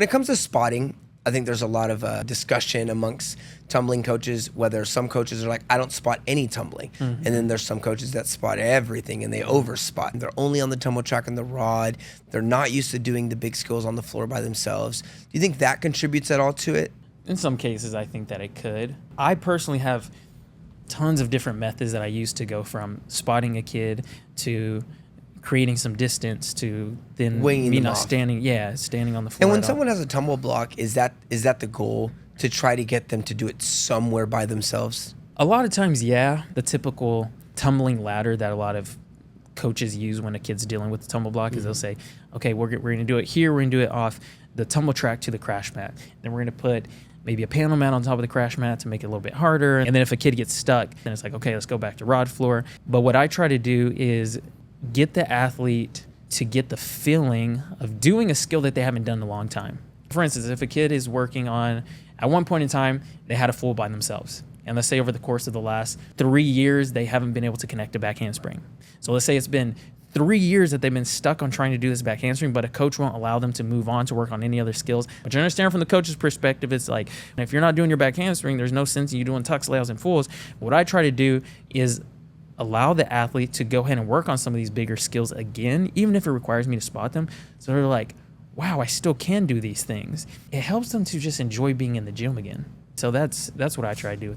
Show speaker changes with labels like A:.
A: When it comes to spotting, I think there's a lot of discussion amongst tumbling coaches, whether some coaches are like, I don't spot any tumbling. And then there's some coaches that spot everything and they over spot. They're only on the tumble track and the rod. They're not used to doing the big skills on the floor by themselves. Do you think that contributes at all to it?
B: In some cases, I think that it could. I personally have tons of different methods that I use to go from spotting a kid to creating some distance to then
A: Winging them off.
B: standing on the floor.
A: And when someone has a tumble block, is that the goal, to try to get them to do it somewhere by themselves?
B: A lot of times, yeah, the typical tumbling ladder that a lot of coaches use when a kid's dealing with the tumble block is they'll say, okay, we're going to do it here. We're going to do it off the tumble track to the crash mat. Then we're going to put maybe a panel mat on top of the crash mat to make it a little bit harder. And then if a kid gets stuck, then it's like, okay, let's go back to rod floor. But what I try to do is get the athlete to get the feeling of doing a skill that they haven't done in a long time. For instance, if a kid is working on, at one point in time, they had a full by themselves. And let's say over the course of the last 3 years, they haven't been able to connect a back handspring. So let's say it's been 3 years that they've been stuck on trying to do this back handspring, but a coach won't allow them to move on to work on any other skills. But you understand from the coach's perspective, it's like, if you're not doing your back handspring, there's no sense in you doing tucks, layouts, and fulls. What I try to do is allow the athlete to go ahead and work on some of these bigger skills again, even if it requires me to spot them. So they're like, wow, I still can do these things. It helps them to just enjoy being in the gym again. So that's what I try to do.